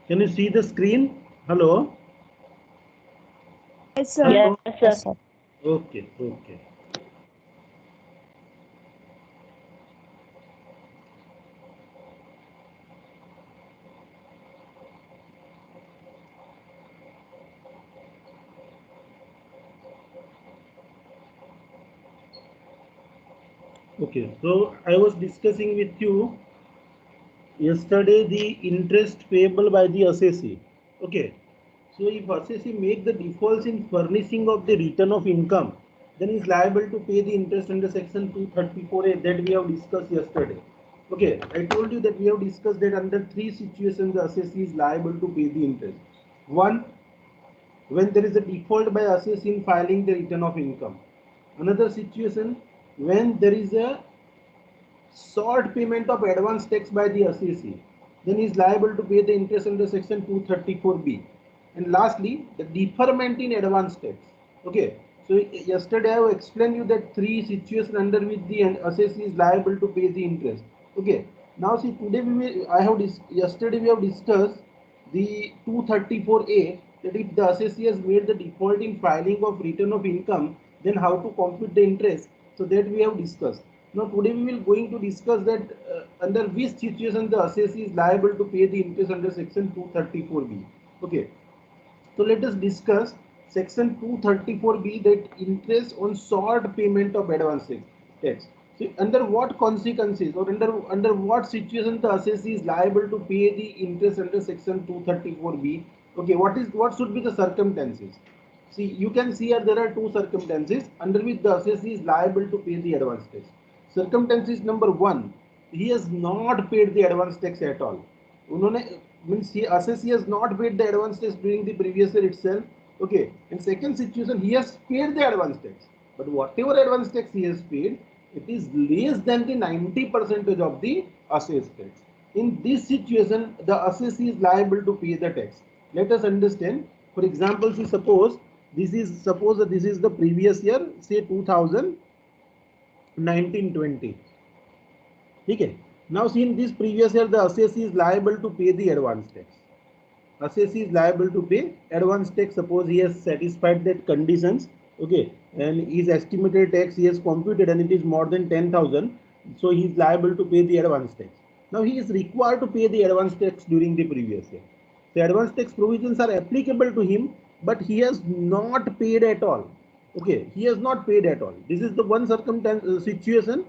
Can you see the screen? Hello? Yes, sir. Hello? Yes, sir. Okay, okay. Okay, so I was discussing with you yesterday the interest payable by the assessee. Okay, so if assessee make the defaults in furnishing of the return of income, then is liable to pay the interest under section 234A that we have discussed yesterday. Okay, I told you that we have discussed that under three situations the assessee is liable to pay the interest. One, when there is a default by assessee in filing the return of income. Another situation, when there is a short payment of advance tax by the assessee, then he is liable to pay the interest under section 234B. And lastly, the deferment in advance tax. Okay, so yesterday I have explained you that three situations under which the assessee is liable to pay the interest. Okay, now see today yesterday we have discussed the 234A, that if the assessee has made the default in filing of return of income, then how to compute the interest. So that we have discussed. Now today we will going to discuss that under which situation the assessee is liable to pay the interest under section 234B. Okay, so let us discuss section 234B, that interest on short payment of advance tax. So under what consequences or under what situation the assessee is liable to pay the interest under section 234B? Okay, what should be the circumstances? See, you can see here there are two circumstances under which the assessee is liable to pay the advance tax. Circumstances number one, he has not paid the advance tax at all. उन्होंने means he assessee has not paid the advance tax during the previous year itself. Okay, in second situation he has paid the advance tax, but whatever advance tax he has paid, it is less than the 90% of the assessed tax. In this situation the assessee is liable to pay the tax. Let us understand. For example, see, suppose that this is the previous year, say 2019-20. Okay, now see, in this previous year the assessee is liable to pay the advance tax. Assessee is liable to pay advance tax. Suppose he has satisfied that conditions. Okay, and his estimated tax he has computed and it is more than 10,000, so he is liable to pay the advance tax. Now he is required to pay the advance tax during the previous year. The advance tax provisions are applicable to him, but he has not paid at all. Okay, he has not paid at all. This is the one circumstance situation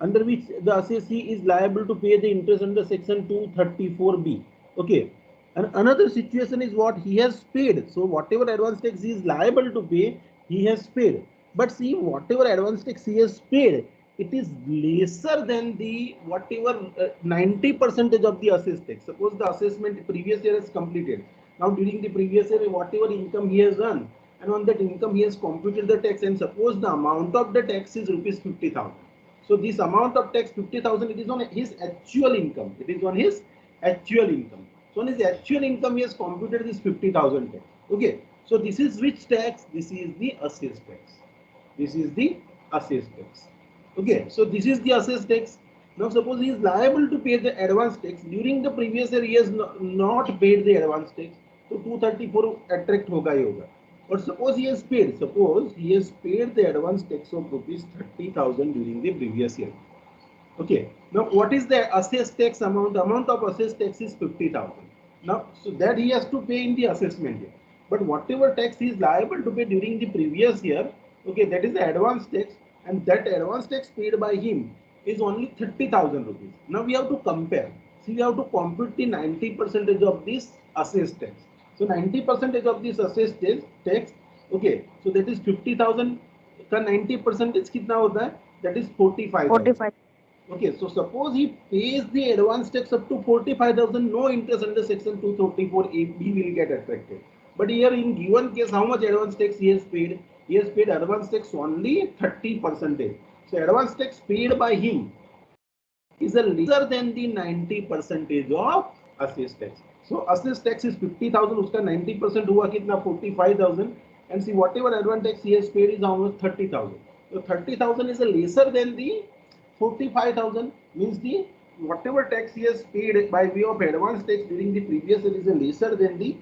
under which the assessee is liable to pay the interest under section 234B. Okay, and another situation is what he has paid. So whatever advance tax he is liable to pay, he has paid. But see, whatever advance tax he has paid, it is lesser than the whatever 90% of the assessed tax. Suppose the assessment previous year is completed. Now during the previous year, whatever income he has earned, and on that income he has computed the tax, and suppose the amount of the tax is rupees 50,000. So this amount of tax 50,000, it is on his actual income. It is on his actual income. So on his actual income, he has computed this 50,000 tax. Okay. So this is which tax? This is the assessed tax. This is the assessed tax. Okay. So this is the assessed tax. Now suppose he is liable to pay the advance tax. During the previous year, he has not paid the advance tax. So 234 attract hoga hi hoga. But suppose he has paid. Suppose he has paid the advance tax of rupees 30,000 during the previous year. Okay. Now, what is the assessed tax amount? The amount of assessed tax is 50,000. Now, so that he has to pay in the assessment year. But whatever tax he is liable to pay during the previous year, okay, that is the advance tax, and that advance tax paid by him is only 30,000 rupees. Now we have to compare. See, we have to compute the 90% of this assessed tax. So 90% of this assessed tax, okay, so that is 50,000 का 90% कितना होता है? That is 45,000. 45. Okay, so suppose he pays the advance tax up to 45,000, no interest under section 234A, he will get affected. But here in given case, how much advance tax he has paid? He has paid advance tax only 30%. So advance tax paid by him is a lesser than the 90% of assessed tax. So assessed tax is 50,000, उसका 90% हुआ कितना? 45,000. And see, whatever advance tax he has paid is almost 30,000. So 30,000 is a lesser than the 45,000, means the whatever tax he has paid by way of advance tax during the previous year is lesser than the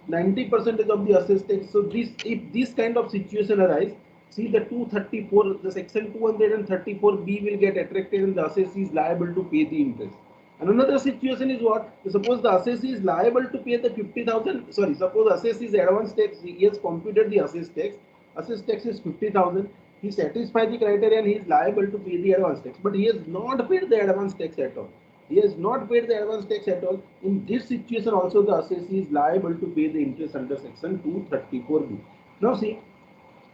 90% of the assessed tax. So this, if this kind of situation arise, see the 234, the section 234B will get attracted and the assessee is liable to pay the interest. And another situation is what? Suppose the assessee is liable to pay the 50,000. Sorry, suppose assessee is advance tax. He has computed the assessed tax. Assessed tax is 50,000. He satisfies the criteria and he is liable to pay the advance tax. But he has not paid the advance tax at all. He has not paid the advance tax at all. In this situation also the assessee is liable to pay the interest under section 234B. Now see,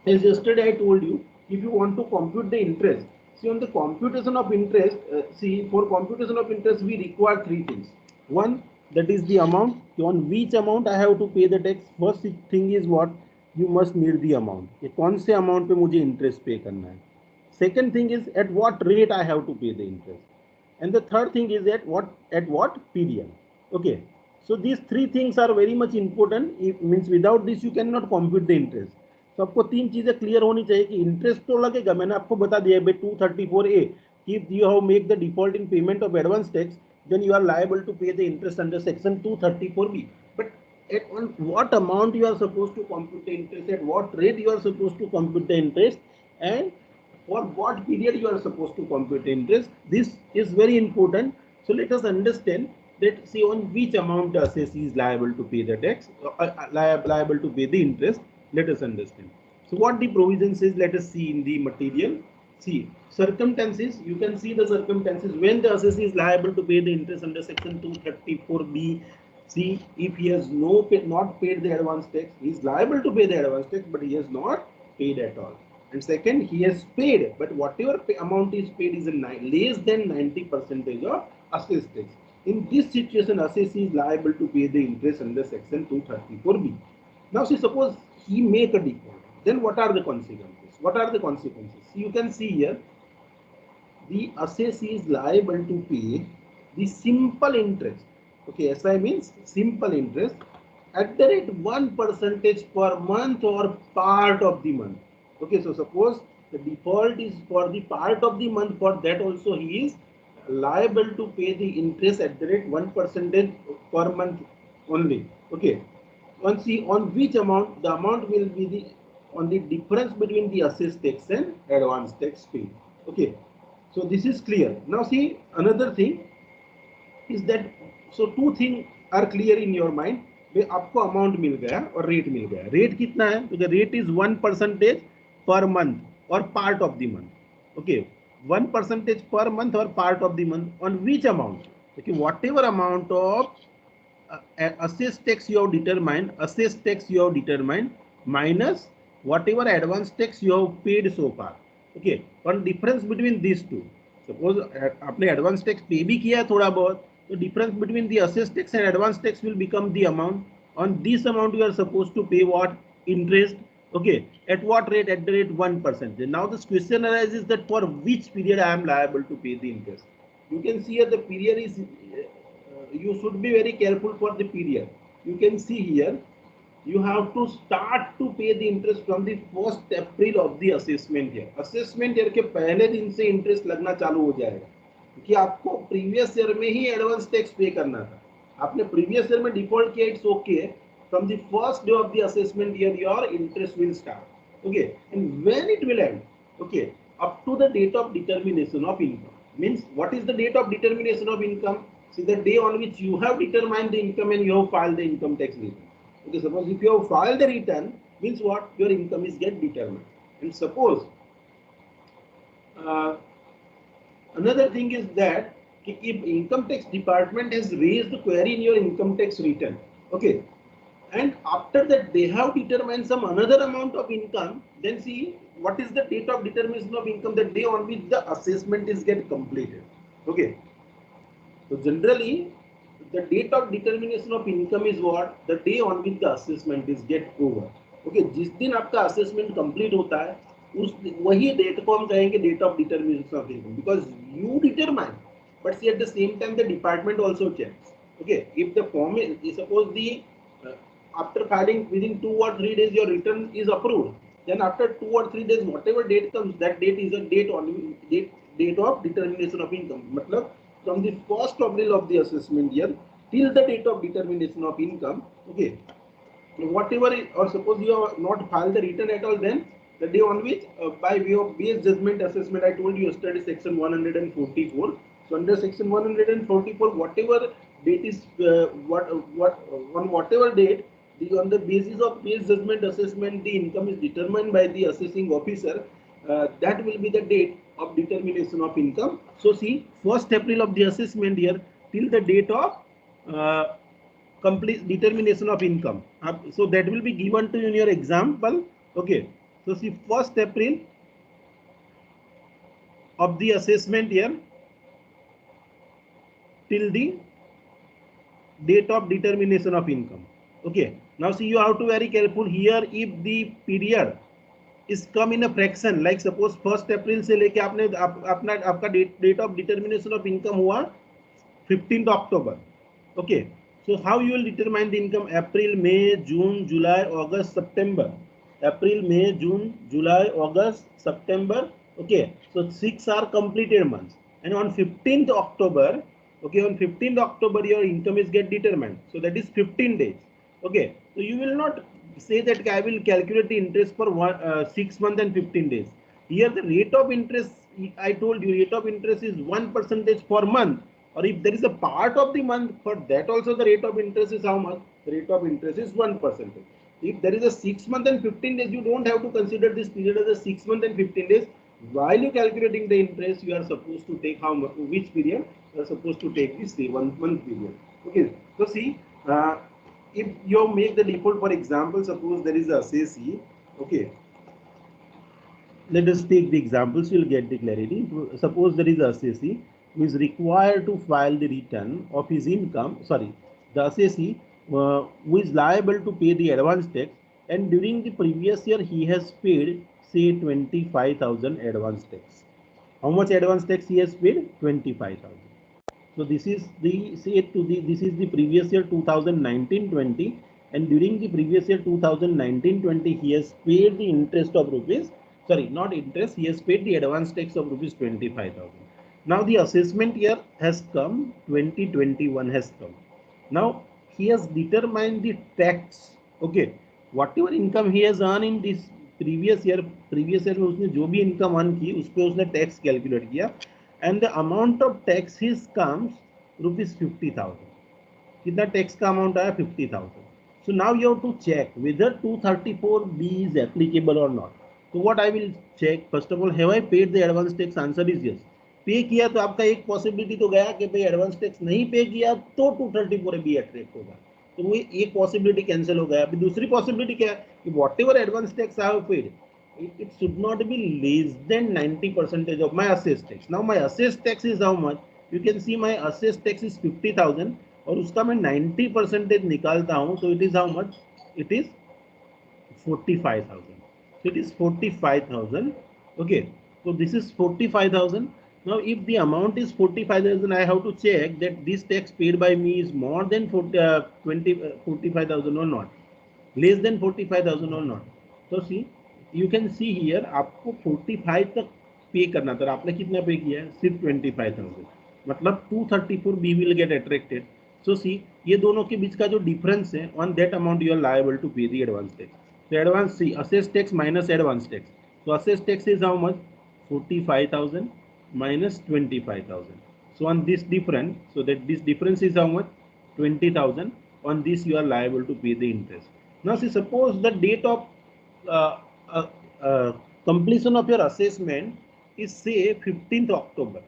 as yesterday I told you, if you want to compute the interest, see on the computation of interest, see for computation of interest we require three things. One, that is the amount, on which amount I have to pay the tax. First thing is what? You must need the amount, कि कौन से amount पे मुझे interest pay करना है. Second thing is at what rate I have to pay the interest. And the third thing is at what period. Okay, so these three things are very much important. It means without this you cannot compute the interest. So आपको तीन चीजें clear होनी चाहिए कि interest तो लगेगा, मैंने आपको बता दिया है 234A, if you have make the default in payment of advance tax, then you are liable to pay the interest under section 234B. But at on what amount you are supposed to compute the interest, at what rate you are supposed to compute the interest, and for what period you are supposed to compute interest, this is very important. So let us understand that, see, on which amount the assessee is liable to pay the tax, liable to pay the interest. Let us understand. So what the provision says, let us see in the material. See, circumstances, you can see the circumstances when the assessee is liable to pay the interest under section 234B. See, if he has not paid the advance tax, he is liable to pay the advance tax, but he has not paid at all. And second, he has paid, but whatever amount is paid is less than 90% of assessed tax. In this situation, assessee is liable to pay the interest under section 234B. Now, see, suppose he make a default, then what are the consequences? What are the consequences? You can see here, the assessee is liable to pay the simple interest. Okay, SI means simple interest at the rate 1% per month or part of the month. Okay, so suppose the default is for the part of the month, for that also he is liable to pay the interest at the rate 1% per month only. Okay, on which amount, the amount will be the on the difference between the assessed tax and advance tax paid. Okay, so this is clear. Now see, another thing is that, so two things are clear in your mind. भाई आपको amount मिल गया और rate मिल गया. Rate कितना है? तो the rate is 1% per month or part of the month. Okay, 1% per month or part of the month. On which amount? Okay, whatever amount of assessed tax you have determined, minus whatever advance tax you have paid so far. Okay, on difference between these two, suppose आपने advance tax pay भी किया थोड़ा बहुत, तो difference between the assessed tax and advance tax will become the amount. On this amount you are supposed to pay what? Interest. Okay, at what rate? At the rate 1%. Now this question arises that for which period I am liable to pay the interest. You can see here the period is you should be very careful for the period. You can see here, you have to start to pay the interest from the 1st April of the assessment year. Assessment year के पहले दिन से interest लगना चालू हो जाएगा, क्योंकि आपको previous year में ही advance tax pay करना था. आपने previous year में default किया, it's okay. From the first day of the assessment year, your interest will start. Okay, and when it will end? Okay, up to the date of determination of income. Means what is the date of determination of income? See, the day on which you have determined the income and you have filed the income tax return. Okay, suppose if you have filed the return, means what? Your income is get determined. And suppose another thing is that if income tax department has raised query in your income tax return, okay, and after that they have determined some another amount of income, then see what is the date of determination of income, the day on which the assessment is get completed. Okay, so generally the date of determination of income is what? The day on which the assessment is get over. Okay, जिस दिन आपका assessment complete होता है, उस वही date को हम कहेंगे date of determination of income, because you determine, but see at the same time the department also checks. Okay, if the form is suppose the after filing within 2 or 3 days your return is approved, then after 2 or 3 days whatever date comes, that date is a date on date date of determination of income. मतलब from the 1st April of the assessment year till the date of determination of income. Okay, whatever or suppose you have not filed the return at all, then the day on which by way of base judgment assessment, I told you yesterday, section 144. So under section 144, whatever date is what on whatever date on the basis of base judgment assessment the income is determined by the assessing officer, that will be the date of determination of income. So see, 1st April of the assessment year till the date of complete determination of income. So that will be given to you in your example. Okay, so see, 1st April of the assessment year till the date of determination of income. Okay, now see, you have to very careful here. If the period is come in a fraction, like suppose 1st April से लेके आपने अपना आपका date of determination of income हुआ 15th October. Okay, so how you will determine the income? April, May, June, July, August, September. April, May, June, July, August, September. Okay, so 6 are completed months, and on 15th October, okay, on 15th October your income is get determined. So that is 15 days. Okay, so you will not say that I will calculate the interest for 6 months and 15 days. Here the rate of interest, I told you, rate of interest is 1% per month. Or if there is a part of the month, for that also the rate of interest is how much? The rate of interest is 1%. If there is a 6 month and 15 days, you don't have to consider this period as a 6 month and 15 days. While you calculating the interest, you are supposed to take how much, which period? You are supposed to take this 1 month period. Okay, so see, if you make the default, for example, suppose there is a assessee. Okay, let us take the examples, you'll get the clarity. Suppose there is a assessee who is required to file the return of his income, the assessee who is liable to pay the advance tax, and during the previous year he has paid say 25,000 advance tax. How much advance tax he has paid? 25,000. So this is the this is the previous year 2019-20, and during the previous year 2019-20 he has paid the interest of rupees, not interest, he has paid the advance tax of rupees 25,000. Now the assessment year has come, 2021 has come. Now he has determined the tax. Okay, whatever income he has earned in this previous year में उसने जो भी income earn की उस पे उसने tax calculate किया, and the amount of tax his comes rupees 50,000. कितना tax का amount आया? 50,000. So now you have to check whether 234B is applicable or not. So what I will check, first of all, have I paid the advance tax? Answer is yes. पे किया तो आपका एक possibility तो गया कि भाई एडवांस टैक्स नहीं पे किया तो 234B अट्रैक्ट होगा, तो वो एक पॉसिबिलिटी कैंसिल हो गया. अभी दूसरी पॉसिबिलिटी क्या है कि what ever advance tax I have paid, it should not be less than 90% of my assessed tax. Now my assessed tax is how much? You can see my assessed tax is 50,000 और उसका मैं 90% निकालता हूँ, so it is how much? It is 45,000. So it is 45,000. Okay, so this is 45,000. Now if the amount is 45,000, I have to check that this tax paid by me is more than 45,000 or not, less than 45,000 or not. So see, you can see here आपको 45 तक पे करना था, आपने कितना pay किया है? सिर्फ 25,000, मतलब 234B will get attracted. So see, ये दोनों के बीच का जो डिफरेंस है, on that amount you are liable to pay the advance tax. So advance, see, assessed tax minus advance tax. So assessed tax is how much? 45,000 minus 25,000. So on this difference, so that this difference is how much? 20,000. On this you are liable to pay the interest. Now see, suppose the date of completion of your assessment is say 15th October.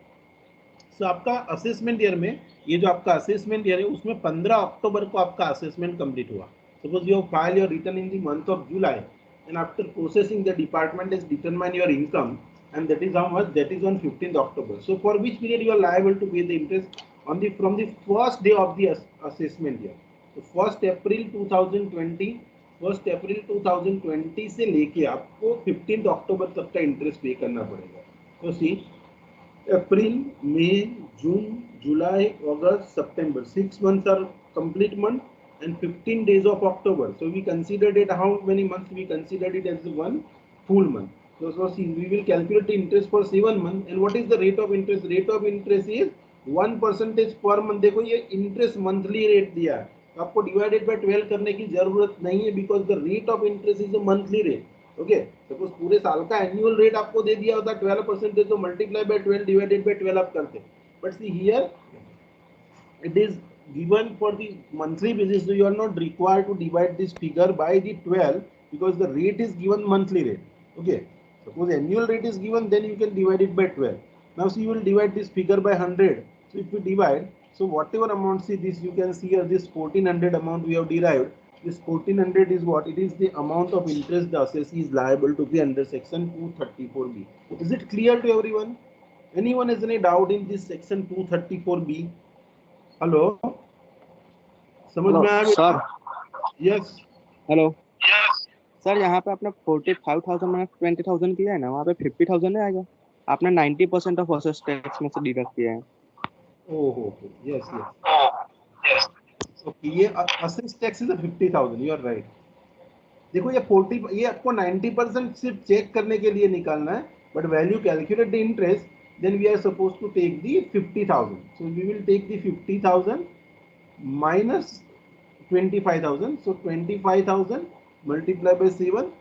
So आपका assessment year में, ये जो आपका assessment year है उसमें 15 अक्टूबर को आपका assessment complete हुआ. Suppose you file your return in the month of July, and after processing the department has determined your income, and that is how much? That is on 15th October. So for which period you are liable to pay the interest? On the from the first day of the assessment year. So 1st April 2020 से लेके आपको 15 अक्टूबर तक का interest पे करना पड़ेगा. तो सी, अप्रैल, मई, जून, जुलाई, अगस्त, सितंबर, 6 months are complete month and 15 days of October. So we considered it, how many months we considered it as one full month. So see, we will calculate the interest for 7 months. And what is the rate of interest? Rate of interest is 1% per month. देखो ये interest monthly rate दिया है, आपको divided by 12 करने की जरूरत नहीं है, because the rate of interest is a monthly rate. Okay, suppose पूरे साल का annual rate आपको दे दिया होता 12%, तो multiply by 12 divided by 12 आप करते. But see here, it is given for the monthly basis, so you are not required to divide this figure by the 12, because the rate is given monthly rate. Okay, suppose annual rate is given, then you can divide it by 12. Now see, you will divide this figure by 100. So if we divide, so whatever amount, see this, you can see here this 1400 amount we have derived. This 1400 is what? It is the amount of interest the assessee is liable to pay under section 234B. Is it clear to everyone? Anyone has any doubt in this section 234B? Hello, समझ hello में आया sir. बेटा? Yes hello sir, यहाँ पे आपने 45,000 minus 20,000 किया है ना, वहाँ पे 50,000 आएगा। आपने 90% ऑफ असेस टैक्स में से डिडक्ट किया है। ओहो, यस यस, ओके, ये assess tax is 50,000, you are right. देखो ये 40, ये आपको 90% सिर्फ चेक करने के लिए निकालना है, but value calculate the interest, then we are suppose to take the 50,000. So we will take the 50,000 minus 25,000. So 25,000 multiply by 7,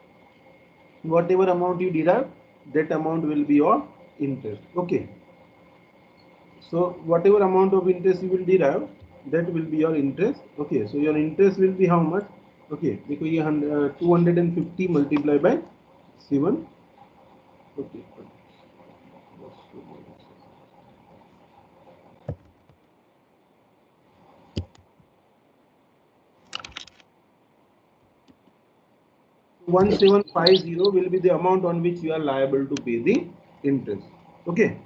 whatever amount you derive, that amount will be your interest. Okay, so whatever amount of interest you will derive, that will be your interest. Okay, so your interest will be how much? Okay, देखो ये 250 multiply by 7. Okay, 1750 will be the amount on which you are liable to pay the interest. Okay,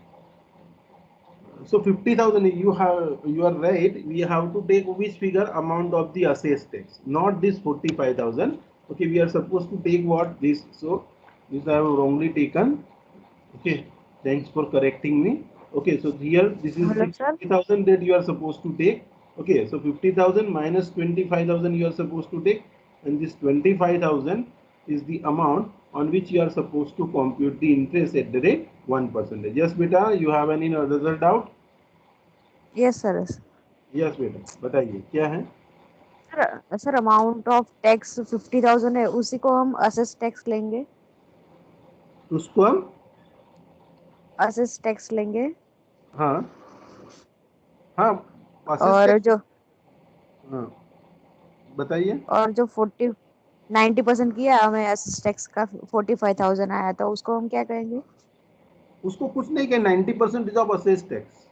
so 50,000, you are right, we have to take which figure? Amount of the assessed tax, not this 45,000. Okay, we are supposed to take what? This. So this I have wrongly taken. Okay, thanks for correcting me. Okay, so here this is the 50,000 that you are supposed to take. Okay, so 50,000 minus 25,000 you are supposed to take, and this 25,000 is the amount on which you are supposed to compute the interest at the rate 1%. Yes beta, you have any other doubt? Yes sir. Yes बेटा, बताइए क्या है? Sir amount of tax 50,000 है, उसी को हम assess tax लेंगे. उसको हम असेस टैक्स लेंगे. हाँ हाँ, और जो हाँ बताइए. और जो 90% किया हमें असेस टैक्स का 45,000 आया, तो उसको हम क्या करेंगे? उसको कुछ नहीं कहें, 90% ऑफ असेस टैक्स,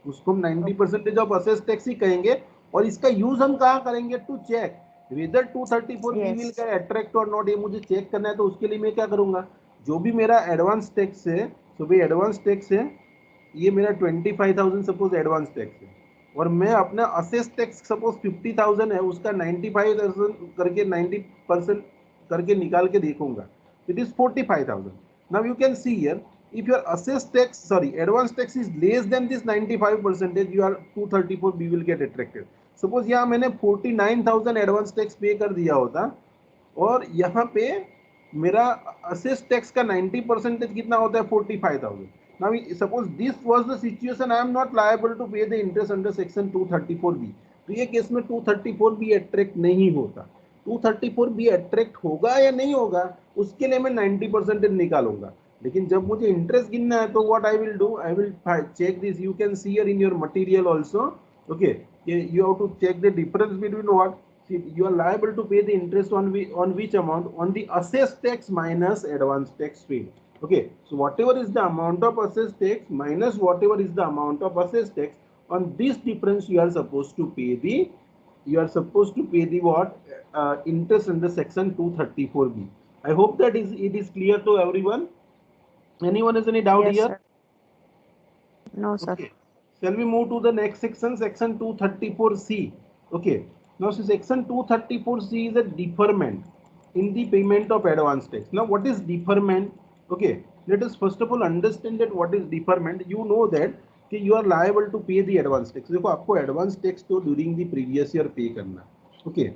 उसको हम 90% ऑफ असेस टैक्स ही कहेंगे. और इसका यूज हम कहाँ करेंगे? To check whether 234B will get attract और नॉट. ये मुझे चेक करना है, तो उसके लिए मैं क्या करूंगा? जो भी मेरा एडवांस टैक्स है, तो भाई एडवांस टैक्स है, ये मेरा 25,000 सपोज एडवांस टैक्स है, और मैं अपना असेस टैक्स सपोज 50,000 है, उसका 95,000 करके 90% करके निकाल के देखूंगा, it is 45,000. Now you can see here, if your assessed tax, sorry, advance tax is less than this 95%, you are 234B will get attracted. Suppose यहाँ मैंने 49,000 एडवांस टैक्स पे कर दिया होता, और यहाँ पे मेरा असेस टैक्स का 90% कितना होता है? 45,000. Now suppose this was the situation, I am not liable to pay the interest under section 234B. तो ये केस में 234B अट्रैक्ट नहीं होता. 234B अट्रैक्ट होगा या नहीं होगा, उसके लिए मैं 90% निकालूंगा. लेकिन जब मुझे इंटरेस्ट गिनना है, तो what I will do, I will check this. You can see here in your material also. Okay, you have to check the difference between what? See, you are liable to pay the interest on which amount? On the assessed tax minus advance tax paid. Okay, so whatever is the amount of assessed tax minus whatever is the amount of assessed tax, on this difference you are supposed to pay the what? Interest under section 234B. I hope that it is clear to everyone. Anyone has any doubt here? Sir. No sir. Okay. Shall we move to the next section, section 234C? Okay, now section 234C is a deferment in the payment of advance tax. Now what is deferment? Okay, let us first of all understand that what is deferment. You know that कि you are liable to pay the advance tax. देखो, आपको advance tax तो during the previous year pay करना है. Okay,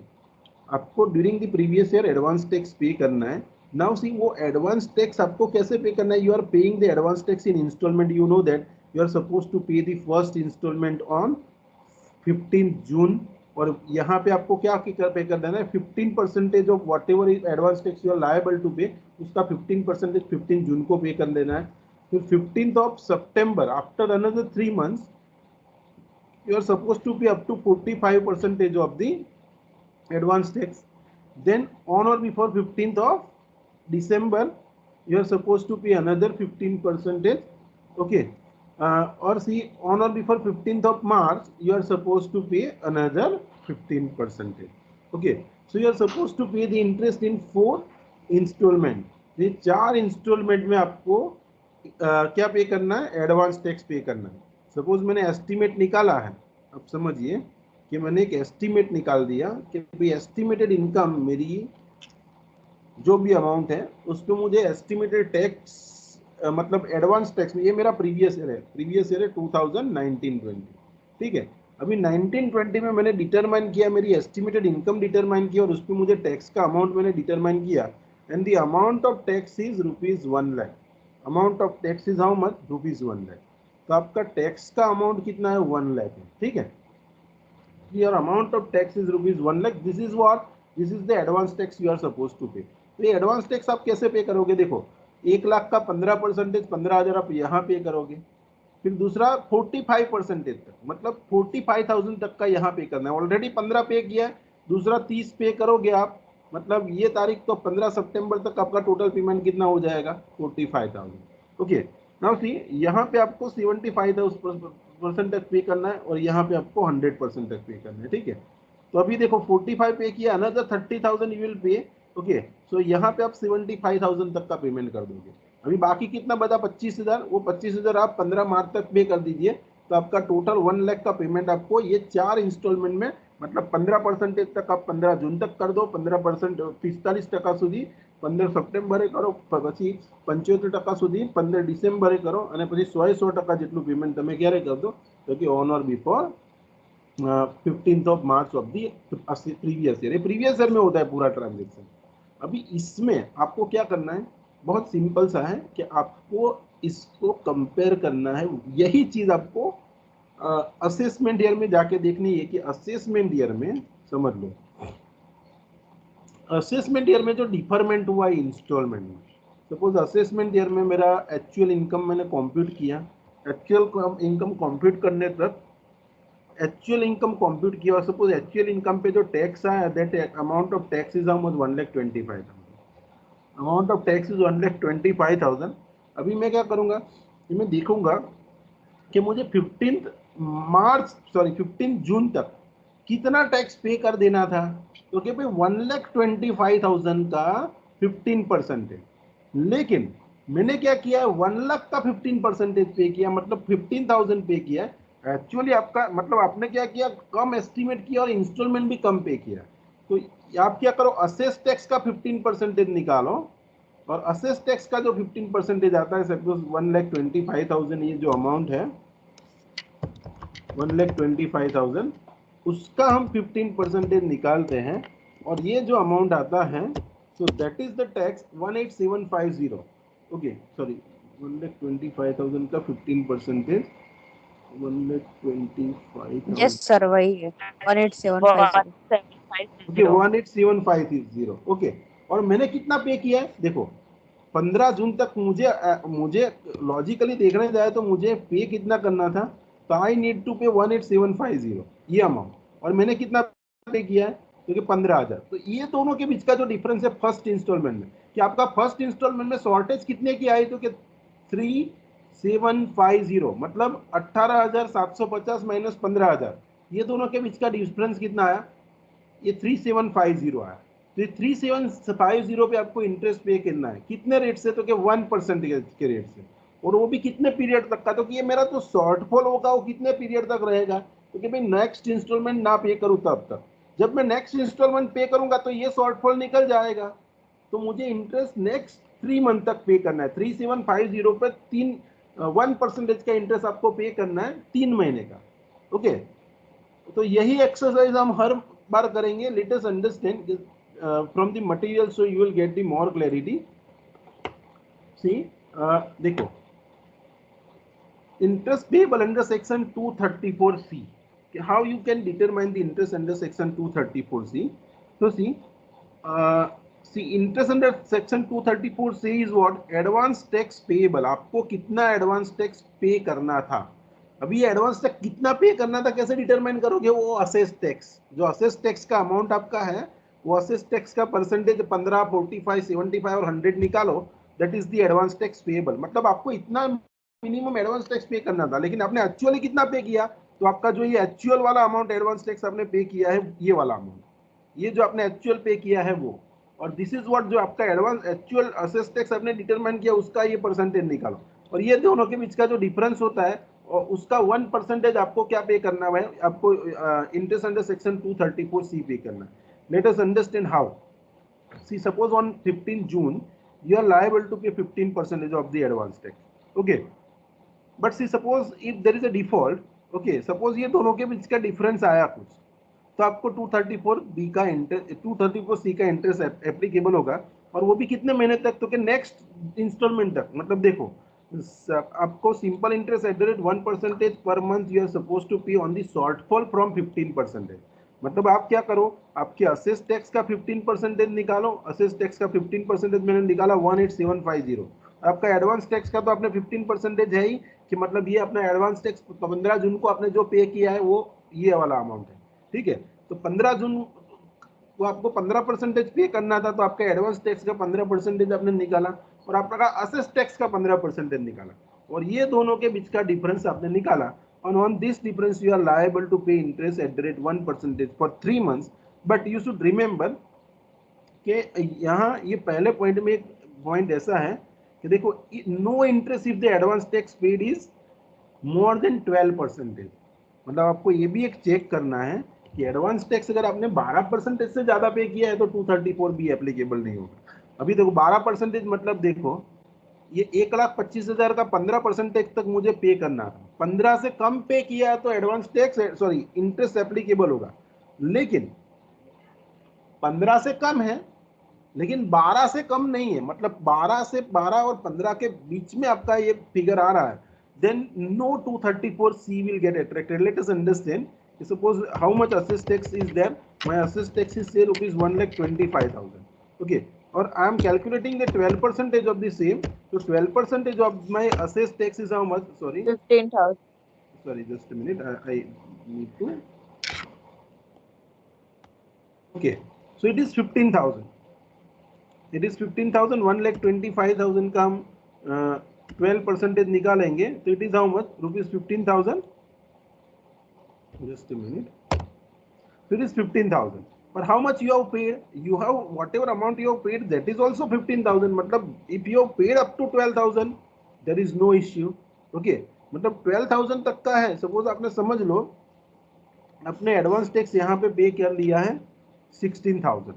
आपको during the previous year advance tax pay करना है, now see वो एडवांस टैक्स आपको कैसे पे करना है, you are paying the advance tax in instalment, you know that you are suppose to pay the first instalment on 15 June, और यहाँ पे आपको क्या पे कर देना है, 15% of whatever advance tax you are liable to pay, उसका 15% 15 जून को पे कर देना है। फिर 15th of September after another 3 months you are supposed to pay up to 45% of the advance tax. Then on or before 15th of December you are supposed to pay another 15%. Okay, or see on or before 15th of March you are supposed to pay another 15%. Okay, so you are supposed to pay the interest in 4 installment. ये 4 instalment में आपको क्या पे करना है, advance tax पे करना है। सपोज मैंने एस्टिमेट निकाला है, अब समझिए कि मैंने एक एस्टिमेट निकाल दिया कि भाई एस्टिमेटेड इनकम मेरी जो भी अमाउंट है उस पर मुझे एस्टिमेटेड टैक्स मतलब एडवांस टैक्स में, ये मेरा प्रीवियस ईयर है 2019-20, ठीक है। अभी 19-20 में मैंने डिटरमाइन किया, मेरी एस्टिमेटेड इनकम डिटरमाइन की और उस पर मुझे टैक्स का अमाउंट मैंने डिटरमाइन किया, and the amount of tax is ₹1 lakh. Amount of tax is how much, ₹1 lakh. तो आपका टैक्स का अमाउंट कितना है, 1 लाख है, ठीक है। Your amount of tax is ₹1 lakh. This is what? This is the advance tax you are supposed to pay. तो ये एडवांस टैक्स आप कैसे पे करोगे, देखो 1 लाख का 15%, 15,000 आप यहाँ पे करोगे, फिर दूसरा 45% तक, मतलब 45,000 तक का यहाँ पे करना है। ऑलरेडी 15 पे किया है, दूसरा 30 पे करोगे आप, मतलब ये तारीख तो 15 सितंबर तक आपका टोटल पेमेंट कितना हो जाएगा, 45,000। ओके, नाउ सी यहाँ पे आपको 75,000% तक पे करना है और यहाँ पे आपको 100% तक पे करना है, ठीक है। तो अभी देखो 45 पे किया, another 30,000 you will pay. Okay, so यहाँ पे आप 75,000 तक का पेमेंट कर दोगे। अभी बाकी कितना बचा, 25,000, वो 25,000 आप 15 मार्च तक पे कर दीजिए, तो आपका टोटल 1 लाख का पेमेंट आपको ये 4 इंस्टॉलमेंट में, मतलब 15% तक आप 15 जून तक कर दो, 15% 45% સુધી 15 સપ્ટેમ્બરે કરો, પછી 75% સુધી 15 ડિસેમ્બરે કરો, અને પછી 100% જેટલું પેમેન્ટ તમે ક્યારે કરશો, તો કે on or before 15th of March of the previous year. Previous year में होता है पूरा ट्रांजेक्शन। अभी इसमें आपको क्या करना है, बहुत सिंपल सा है कि आपको इसको कंपेयर करना है। यही चीज आपको असेसमेंट ईयर में जाके देखनी है कि असेसमेंट ईयर में, समझ लो असेसमेंट ईयर में जो डिफरमेंट हुआ है इंस्टॉलमेंट में, सपोज असेसमेंट ईयर में मेरा एक्चुअल इनकम मैंने कंप्यूट किया, एक्चुअल इनकम कंप्यूट करने तक एक्चुअल इनकम कंप्यूट किया, और सपोज एक्चुअल इनकम पे जो टैक्स आया, that amount of tax is how much, 1,25,000। Amount of tax is 1,25,000। अभी मैं क्या करूंगा कि मैं देखूंगा कि मुझे 15 जून तक कितना टैक्स पे कर देना था, तो कि भाई 1,25,000 का 15% है, लेकिन मैंने क्या किया, 1 लाख का 15% पे किया, मतलब 15,000 पे किया। एक्चुअली आपका मतलब आपने क्या किया, कम एस्टिमेट किया और इंस्टॉलमेंट भी कम पे किया। तो आप क्या करो, असेस टैक्स का 15% निकालो, और असेस टैक्स का जो 15% आता है, सपोज 1,25,000 ये जो अमाउंट है 1,25,000, उसका हम 15% निकालते हैं, और ये जो अमाउंट आता है, so that is the tax 18750। Okay sorry, 1,25,000 का 15%, 1,25,000, यस सर, वही है 18750। ओके 18750। ओके, और मैंने कितना पे किया है, देखो 15 जून तक मुझे लॉजिकली देखने जाए तो मुझे पे कितना करना था, तो आई नीड टू पे 18750 ये अमाउंट, और मैंने कितना पे किया है, क्योंकि 15,000। तो ये दोनों के बीच का जो डिफरेंस है फर्स्ट इंस्टॉलमेंट में, कि आपका फर्स्ट इंस्टॉलमेंट में शॉर्टेज कितने की आई, तो कि 3,750, मतलब 18,750 माइनस 15,000, ये दोनों के बीच का डिफरेंस कितना आया, ये 3,750 आया। तो 3,750 पे आपको इंटरेस्ट पे करना है, कितने रेट से, तो कि 1% के रेट से, और वो भी कितने पीरियड तक का, तो कि ये मेरा जो शॉर्टफॉल होगा वो कितने पीरियड तक रहेगा, तो कि भाई नेक्स्ट इंस्टॉलमेंट ना पे करूं तब तक, जब मैं नेक्स्ट इंस्टॉलमेंट पे करूंगा तो ये शॉर्टफॉल निकल जाएगा, तो मुझे इंटरेस्ट नेक्स्ट 3 मंथ तक पे करना है। 3,750 पे 1% का इंटरेस्ट आपको पे करना है 3 महीने का। ओके, तो यही एक्सरसाइज हम हर बार करेंगे। Late us understand from the material, so you will get the more clarity. See, देखो, interest payable under section 234C. How you can determine the interest under section 234C? So see, interest under section 234C is what? Advance tax payable. आपको कितना advance tax pay करना था? अभी ये advance tax कितना pay करना था कैसे determine करोगे? वो assess tax, जो assess tax का amount आपका है, वो assess tax का percentage 15, 45, 75 और 100 निकालो. That is the advance tax payable. मतलब आपको इतना मिनिमम एडवांस टैक्स पे करना था, लेकिन आपने एक्चुअली कितना पे किया? तो आपका जो ये एक्चुअल वाला अमाउंट एडवांस टैक्स आपने पे किया है, ये वाला अमाउंट, ये जो आपने एक्चुअल पे किया है वो, और दिस इज व्हाट जो आपका एडवांस एक्चुअल असेस टैक्स आपने डिटरमाइन किया, उसका ये परसेंटेज निकालो, और ये दोनों के बीच का जो डिफरेंस होता है और उसका 1% आपको क्या पे करना है? आपको इंटरेस्ट अंडर सेक्शन 234C पे करना है. Let us understand how. See suppose on 15 June you are liable to pay 15% of the advance tax. Okay, but see suppose if there is a default, okay, suppose ये दोनों के बीच का difference आया कुछ, तो आपको 234B का इंटरेस्ट, 234C का इंटरेस्ट एप्लीकेबल होगा, और वो भी कितने महीने तक? तो के नेक्स्ट इंस्टॉलमेंट तक. मतलब देखो, आपको simple interest at the rate 1% per month you are suppose to pay on the shortfall from 15%. मतलब आप क्या करो, आपके असेस टैक्स का 15% निकालो. असेस टैक्स का 15% मैंने निकाला 18750. आपका एडवांस टैक्स का तो आपने 15% है ही, कि मतलब ये अपना एडवांस टैक्स 15 जून को आपने जो पे किया है वो ये वाला अमाउंट है. ठीक है, तो 15 जून को आपको 15% पे करना था, तो आपका एडवांस टैक्स का 15% आपने निकाला, और आपका असेस टैक्स का 15% निकाला, और ये दोनों के बीच का डिफरेंस आपने निकाला. And on this difference you are liable to pay interest at the rate 1% for 3 months. But you should remember कि यहाँ ये पहले पॉइंट में एक पॉइंट ऐसा है कि देखो, no interest if the advance tax paid is more than 12%. मतलब आपको ये भी एक चेक करना है कि एडवांस टैक्स अगर आपने 12% से ज्यादा पे किया है तो 234B एप्लीकेबल नहीं होगा. अभी देखो 12% मतलब देखो, ये 1,25,000 का 15% तक मुझे पे करना था. 15 से कम पे किया तो advance tax sorry interest applicable होगा, लेकिन 15 से कम है, लेकिन 12 से कम नहीं है. मतलब 12 और 15 के बीच में आपका ये फिगर आ रहा है, then no 234C will get attracted. Let us understand. Suppose how much assessed tax is there? My assessed tax is say rupees 1,25,000. Okay, or I am calculating the 12% of the same. So 12% of my assessed tax is how much? Sorry, 15,000. Sorry, just a minute. I need to. Okay, so it is 15,000. It is 15,000. 1,25,000 का हम 12% निकालेंगे, तो it is how much? Rupees 15,000. Just a minute. So it is 15,000. But how much you have paid? You have whatever amount you have paid, that is also 15,000. मतलब if you have paid up to 12,000, there is no issue. Okay, मतलब 12,000 तक का है. Suppose आपने समझ लो अपने advance tax यहाँ पे पे कर लिया है 16,000.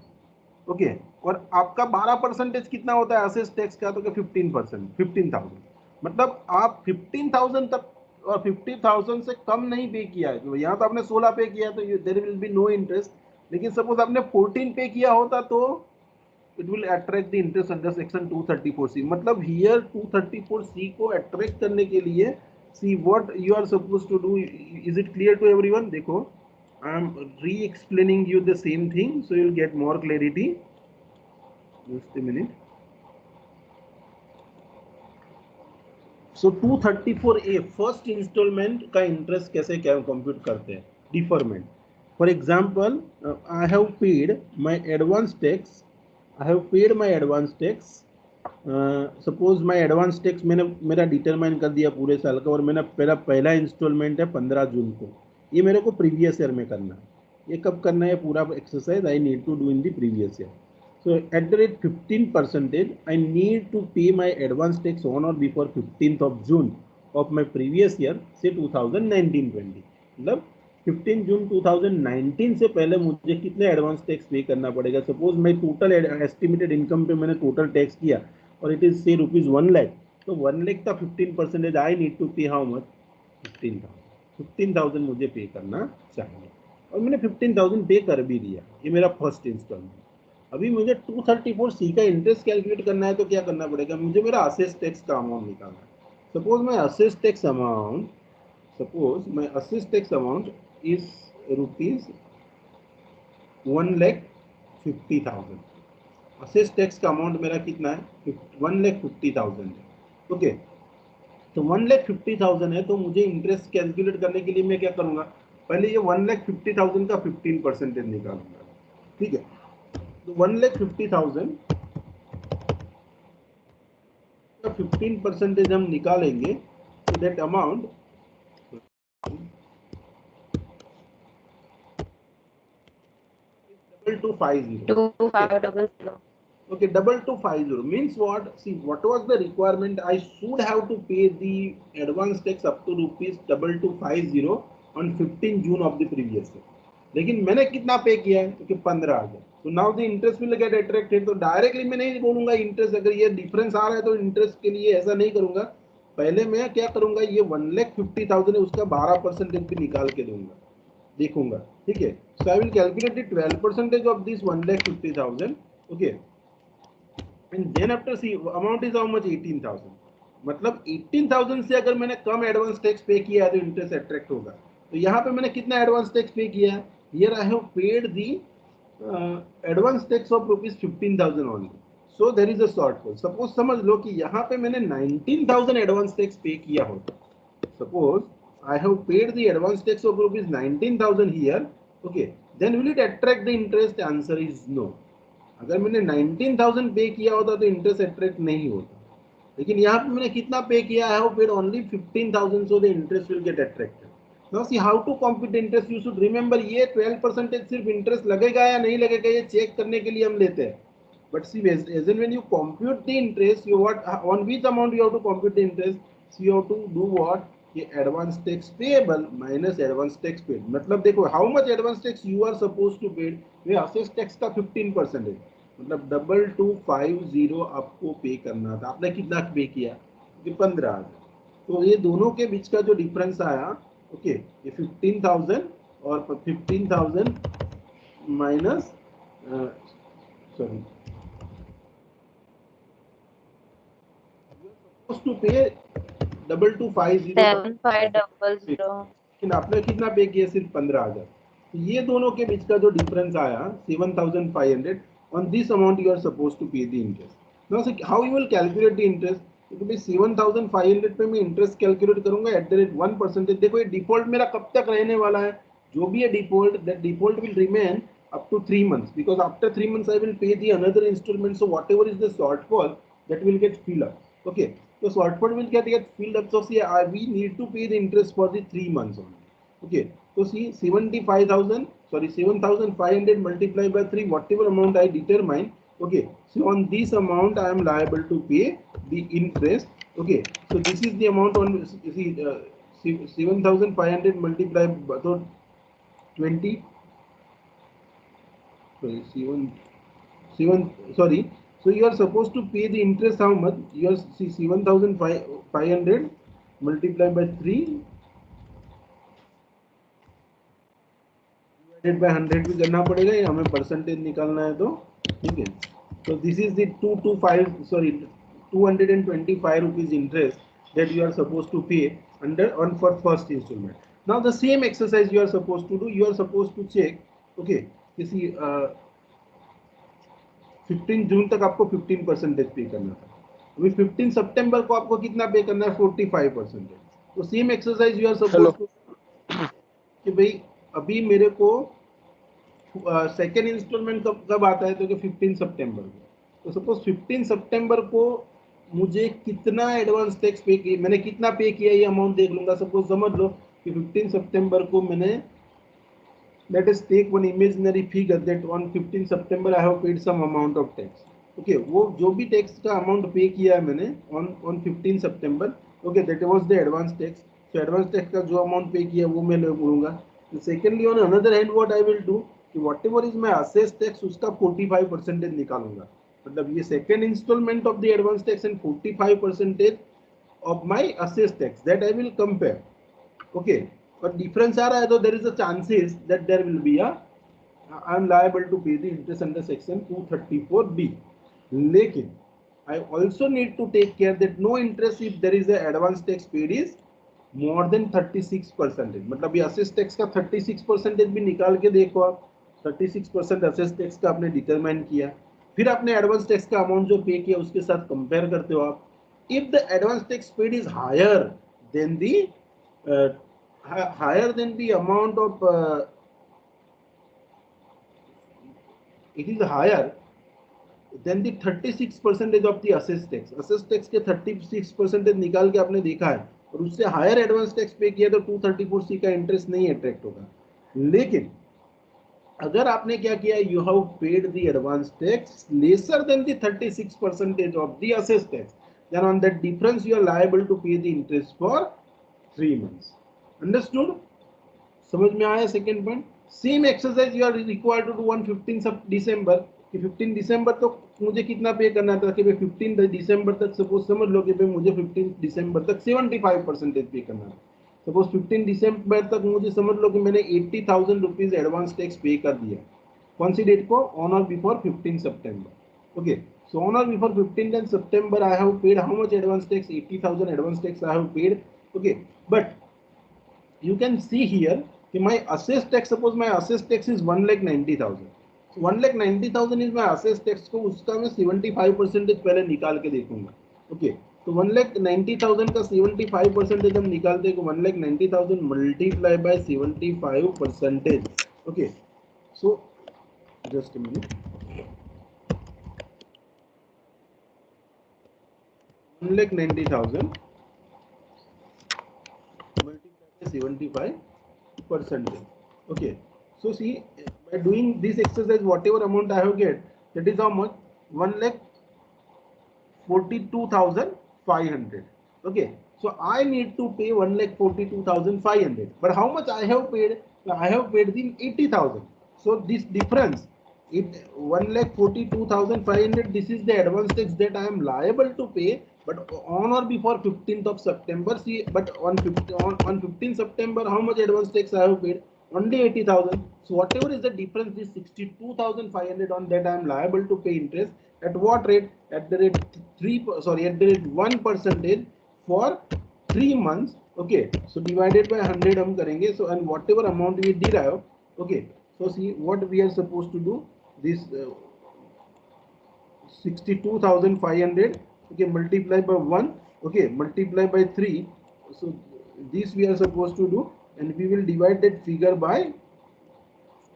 ओके, और आपका 12% कितना होता है असेस टैक्स का? तो 15%, 15,000. मतलब आप 15,000 तक और 50,000 से कम नहीं पे किया है. तो यहाँ तो आपने 16 पे किया तो there will be no interest. लेकिन सपोज आपने 14 पे किया होता तो it will attract the interest under section 234C. मतलब हियर 234C को अट्रैक्ट करने के लिए see what you are suppose to do. Is it clear to everyone? देखो, I am re-explaining you the same thing, so you'll get more clarity. Just a minute. So 234A first instalment का interest कैसे क्या compute करते हैं? Deferment. For example, I have paid my advance tax. I have paid my advance tax. Suppose my advance tax मैंने मेरा determine कर दिया पूरे साल का, और मेरा पहला इंस्टॉलमेंट है 15 जून को. ये मेरे को प्रीवियस ईयर में करना है. ये कब करना है? पूरा exercise I need to do in the previous year. So at the rate 15%, I need to pay my advance tax on or before 15th of June of my previous year, say 2019-20. मतलब 15 जून 2019 से पहले मुझे कितने advance tax पे करना पड़ेगा? Suppose मैं total estimated income पे मैंने टोटल टैक्स किया और इट इज से रुपीज 1 लाख, तो 1 लाख का 15% आई नीड टू पे हाउ मच? 15,000 मुझे पे करना चाहिए, और मैंने 15,000 पे कर भी दिया. ये मेरा फर्स्ट इंस्टॉलमेंट. अभी मुझे 234C का इंटरेस्ट कैलकुलेट करना है तो क्या करना पड़ेगा, मुझे मेरा असेस टैक्स का अमाउंट निकालना है. Suppose my assess tax amount is rupees 1,50,000. Assess tax का अमाउंट मेरा कितना है, 1,50,000 है. ओके, तो 1,50,000 है, तो मुझे इंटरेस्ट कैलकुलेट करने के लिए मैं क्या करूंगा, पहले ये 1,50,000 का 15% निकालूंगा. ठीक है, तो 1,50,000 का 15% हम निकालेंगे, तो that amount double 250. 2500. Okay, 2250 means what? See, what was the requirement? I should have to pay the advance tax up to rupees 2250 on 15 June of the previous year. लेकिन मैंने कितना पे किया है, क्योंकि 15,000. तो now the interest will get attracted. तो directly मैं नहीं बोलूंगा इंटरेस्ट, अगर ये डिफरेंस आ रहा है तो इंटरेस्ट के लिए ऐसा नहीं करूंगा. पहले मैं क्या करूंगा, ये 1,50,000 है, उसका 12% भी निकाल के दूंगा, देखूंगा. ठीक है, so I will calculate the 12% of this 1,50,000. Okay, and then after see amount is how much, 18,000. मतलब 18,000 से अगर मैंने कम एडवांस टैक्स पे किया है तो इंटरेस्ट अट्रैक्ट होगा. तो यहाँ पे मैंने कितना एडवांस टैक्स पे किया है, here I have paid the advance tax of rupees 15,000 only. So there is a shortfall. Suppose समझ लो कि यहाँ पे मैंने 19,000 एडवांस टैक्स पे किया होता. Suppose I have paid the advance tax of rupees 19,000 here. Okay, then will it attract the interest? Answer is no. अगर मैंने 19,000 पे किया होता तो इंटरेस्ट अट्रैक्ट नहीं होता. लेकिन यहाँ पे मैंने कितना पे किया है, paid only 15,000, so the interest will get attracted. Now see how to compute interest. You should remember, ये 12% सिर्फ इंटरेस्ट लगेगा या नहीं लगेगा ये चेक करने के लिए हम लेते हैं. But see as and when you compute the interest, you what on which amount you have to compute the interest, so you have to do what, ये advance tax payable minus advance tax paid. मतलब देखो how much advance tax you are suppose to paid, ये assess tax का 15% है. मतलब 2250 आपको पे करना था, आपने कितना पे किया, 15,000. तो ये दोनों के बीच का जो डिफरेंस आया, ओके, ये 15,000 और 15,000 माइनस सॉरी to pay 2250, 7500. लेकिन आपने कितना पे किया, सिर्फ 15,000. तो ये दोनों के बीच का जो डिफरेंस आया 7,500, on this amount you are supposed to pay the interest. Now so how you will calculate the interest? क्योंकि 7,500 पे मैं इंटरेस्ट कैलकुलेट करूंगा एट द रेट 1%. देखो ये डिफॉल्ट मेरा कब तक रहने वाला है, जो भी है default, that default will remain up to 3 months, because after 3 months I will pay the another installment. So whatever is the shortfall, that will get filled up. Okay, so shortfall will get filled up. So see, we need to pay the interest for the 3 months only. Okay, so see 7,500 multiplied by 3, whatever amount I determine. Okay, so on this amount I am liable to pay the interest. Okay, so this is the amount on, see 7,500 multiplied by 20, sorry, 7, so you are supposed to pay the interest how much, you are, see 7,500 multiplied by 3 divided by 100 भी करना पड़ेगा, ये हमें percentage निकालना है. तो ठीक है, so this is the 225 rupees interest that you are supposed to pay on for first installment. Now the same exercise you are supposed to do, you are supposed to check. Okay, किसी 15 जून तक आपको 15% पे करना था, अभी 15 सितंबर को आपको कितना पे करना है, 45%. तो same exercise you are suppose to, कि भाई अभी मेरे को सेकेंड इंस्टॉलमेंट कब आता है, तो 15 सितंबर को. तो सपोज 15 सितंबर को मुझे कितना एडवांस टैक्स पे किया, मैंने कितना पे किया ये अमाउंट देख लूंगा. सपोज समझ लो कि 15 सितंबर को मैंने, let us take one imaginary figure that on 15 September I have paid some amount of tax. Okay, वो जो भी टैक्स का अमाउंट पे किया है मैंने on 15 September, okay, that was the advance tax. So advance tax का जो अमाउंट पे किया वो मैं लूंगा. Secondly, on another hand, what I will do, कि whatever is my assessed tax उसका 45% निकालूंगा. मतलब ये second instalment of the advance tax and 45% of my assessed tax, that I will compare. Okay, but difference आ रहा है तो there is a chances that there will be a I am liable to pay the interest under section 234B. लेकिन I also need to take care that no interest if there is a advance tax paid is more than 36%. मतलब ये assess tax का 36% भी निकाल के देखो आप, 36% assess tax का आपने डिटरमाइन किया, फिर आपने एडवांस टैक्स का अमाउंट जो पे किया उसके साथ कंपेयर करते हो आप. If the advance tax paid is higher than the amount of it is higher than the 36% of the assessed tax. Assessed tax के 36% निकाल के आपने देखा है और उससे हायर एडवांस टैक्स पे किया तो 234C का इंटरेस्ट नहीं अट्रैक्ट होगा. लेकिन अगर आपने क्या किया, you have paid the advance tax lesser than the 36% of the assessed tax, then on that difference you are liable to pay the interest for 3 months. Understood? समझ में आया second point? Same exercise you are required to do on 15 December कि 15 दिसंबर तो मुझे कितना पे करना था कि भाई 15 दिसंबर तक सपोज समझ लो कि भाई मुझे 15 दिसंबर तक 75% पे करना है. सपोज 15 दिसंबर तक मुझे समझ लो कि मैंने 80,000 रुपीज एडवांस टैक्स पे कर दिया. कौन सी डेट को? ऑन और before 15 September. Okay, so on or before 15th September I have paid how much advance tax? 80,000 advance tax I have paid. Okay, but you can see here कि my assessed tax, suppose my assessed tax is 1,90,000. So 1,90,000 is my assessed tax को उसका मैं 75% पहले निकाल के देखूंगा. Okay, तो 1,90,000 का 75% हम निकालते हैं, 1,90,000 multiply by 75%. Okay, so just a minute. 1,90,000 multiplied by 75%. Okay, so see, by doing this exercise, whatever amount I have get, that is how much? 1,42,500. Okay, so I need to pay 1,42,500. But how much I have paid? I have paid the 80,000. So this difference, it 1,42,500. This is the advance tax that I am liable to pay. But on or before 15th of September, see, but on 15th September, how much advance tax I have paid? Only 80,000. So whatever is the difference, this 62,500, on that I am liable to pay interest. At what rate? At the rate 1% for 3 months. Okay, so divided by 100 हम करेंगे. So and whatever amount we derive. Okay, so see what we are supposed to do. This 62,500. Okay, multiply by 1. Okay, multiply by 3. So this we are supposed to do, and we will divide that figure by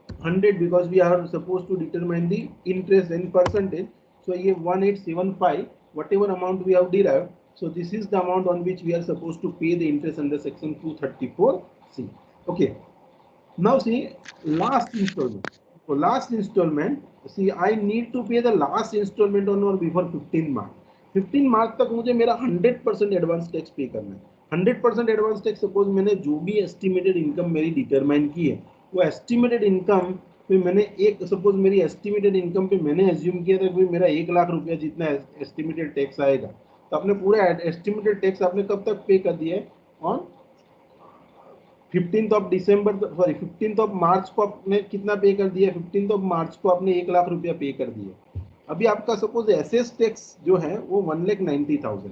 100 because we are supposed to determine the interest in percentage. So ये 1875, whatever amount we have derived, so this is the amount on which we are supposed to pay the interest under section 234C. Okay, now see last installment. So last installment, see I need to pay the last installment on or before 15 March. 15 मार्च तक मुझे मेरा 100% advance tax पे करना है. 100% advance tax, suppose मैंने जो भी estimated income मेरी डिटरमाइन की है, वो एस्टिमेटेड इनकम पे मैंने एक, सपोज मेरी एस्टिमेटेड इनकम पे मैंने एज्यूम किया था कि मेरा 1 लाख रुपया जितना एस्टिमेटेड टैक्स आएगा, तो आपने पूरा एस्टिमेटेड टैक्स आपने कब तक पे कर दिया है? On 15th of December, sorry 15th of March को आपने कितना पे कर दिया? 15th ऑफ मार्च को आपने 1 लाख रुपया पे कर दिया. अभी आपका सपोज एसेस टैक्स जो है वो 1,90,000.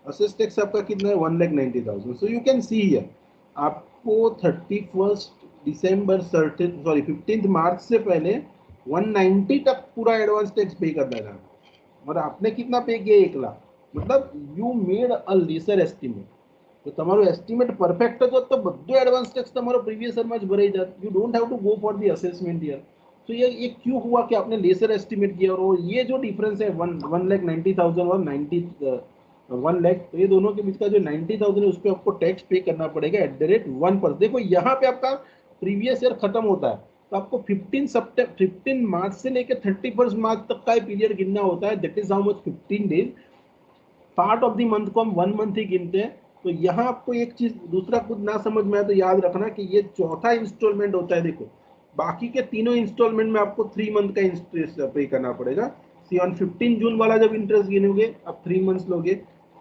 असेस टैक्स आपका कितना है? 1,90,000. So you can see here आपको 31st दिसंबर 15th मार्च से पहले 190 तक पूरा एडवांस टैक्स पे करना है, और आपने कितना पे किया? 1 लाख. मतलब you made a lesser estimate. तो તમારું એસ્ટિમેટ પરફેક્ટ હતો તો બધું એડવાન્સ ટેક્સ તમારો પ્રીવિયસ યરમાં જ ભરાઈ જાત. You don't have to go for the assessment year. तो ये क्यों हुआ कि आपने लेसर एस्टिमेट किया, और ये जो डिफरेंस है 1,90,000 और 1 लाख, तो ये दोनों के बीच का जो 90,000 है उस पर आपको टैक्स पे करना पड़ेगा @1%. देखो यहाँ पे आपका प्रीवियस ईयर खत्म होता है, तो आपको 15 मार्च से लेकर 31 मार्च तक का पीरियड गिनना होता है. That is how much 15 days. Part of the month को हम 1 मंथ ही गिनते हैं. तो यहाँ आपको एक चीज दूसरा कुछ ना समझ में आए तो याद रखना कि ये चौथा इंस्टॉलमेंट होता है. देखो बाकी के तीनों इंस्टॉलमेंट में आपको 3 मंथ का इंटरेस्ट पे करना पड़ेगा. सी ऑन 15 जून वाला जब इंटरेस्ट गिनोगे आप 3 मंथ्स लोगे,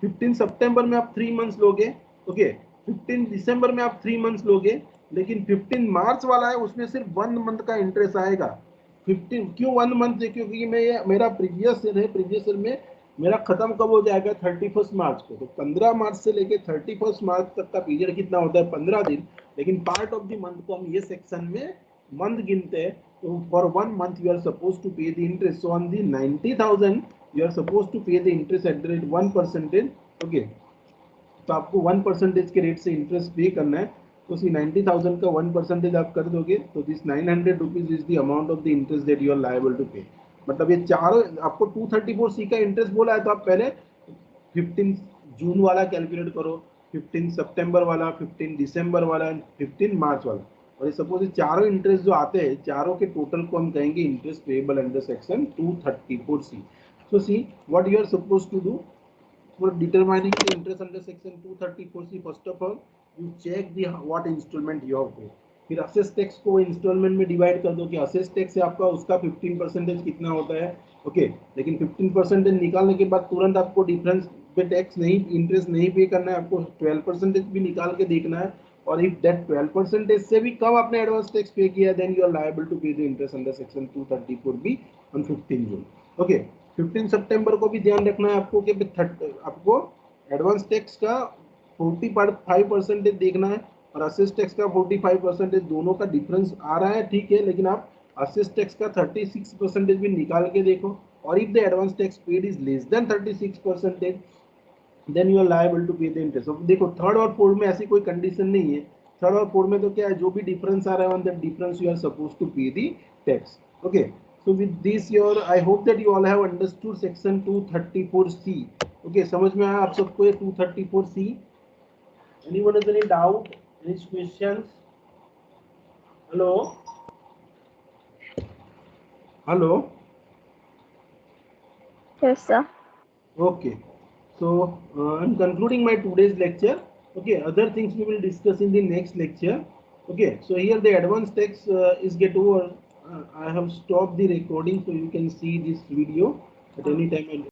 15 सितंबर में आप 3 मंथ्स लोगे. ओके, 15 दिसंबर में आप 3 मंथ्स लोगे, लेकिन 15 मार्च वाला है उसमें सिर्फ 1 मंथ का इंटरेस्ट आएगा। 15 क्यों 1 मंथ है? क्योंकि मैं ये मेरा प्रीवियस ईयर है, प्रीवियस ईयर में मेरा खत्म कब हो जाएगा? 31 मार्च को। तो 15 मार्च से लेके 31 मार्च तक का पीरियड कितना होता है? 15 दिन। लेकिन पार्ट ऑफ द मंथ को हम ये सेक्शन में मंथ गिनते हैं। तो for 1 month you are suppose to pay the interest. So on the 90,000 you are suppose to pay the interest at the rate 1%। Okay, तो आपको 1% के रेट से इंटरेस्ट पे करना है। तो सी 90,000 का 1% आप कर दोगे तो this 900 rupees is the amount of the interest that you are liable to pay. मतलब ये चारों आपको 234C का इंटरेस्ट बोला है, तो आप पहले 15 जून वाला कैलकुलेट करो, 15 सितंबर वाला, 15 दिसंबर वाला, 15 मार्च वाला। और ये सपोज चारों इंटरेस्ट जो आते हैं, चारों के टोटल को हम कहेंगे interest payable under section 234C। So see what you are suppose to do for determining the interest under section 234C, first of all you check the what installment you have paid। फिर assess tax को instalment में divide कर दो कि assess tax है आपका, उसका 15% कितना होता है। ओके, लेकिन 15% निकालने के बाद तुरंत आपको डिफरेंस पे टैक्स नहीं, इंटरेस्ट नहीं पे करना है, आपको 12% भी निकाल के देखना है। और इफ दैट 12% से भी कम आपने एडवांस टैक्स पे किया, then you are liable to pay the interest under section 234B on 15 June. Okay, 15 सितंबर को भी ध्यान रखना है आपको कि आपको एडवांस टैक्स का 45% देखना है और असेस टैक्स का 45%, दोनों का डिफरेंस आ रहा है, ठीक है, लेकिन आप असेस टैक्स का 36% भी निकाल के देखो। और if the advance tax paid is less than 36%, then you are liable to pay the interest. देखो थर्ड और फोर्थ में ऐसी कोई कंडीशन नहीं है। थर्ड और फोर्थ में तो क्या है, जो भी डिफरेंस आ रहा है on that difference you are suppose to pay the tax. Okay, so with this your I hope that you all have understood section 234C। okay, समझ में आया आप सबको ये 234C? anyone has any doubt, any questions? hello hello Yes, sir. okay, so I'm concluding my today's lecture। okay, other things we will discuss in the next lecture। okay, so here the advance tax is get over। I have stopped the recording so you can see this video at any time।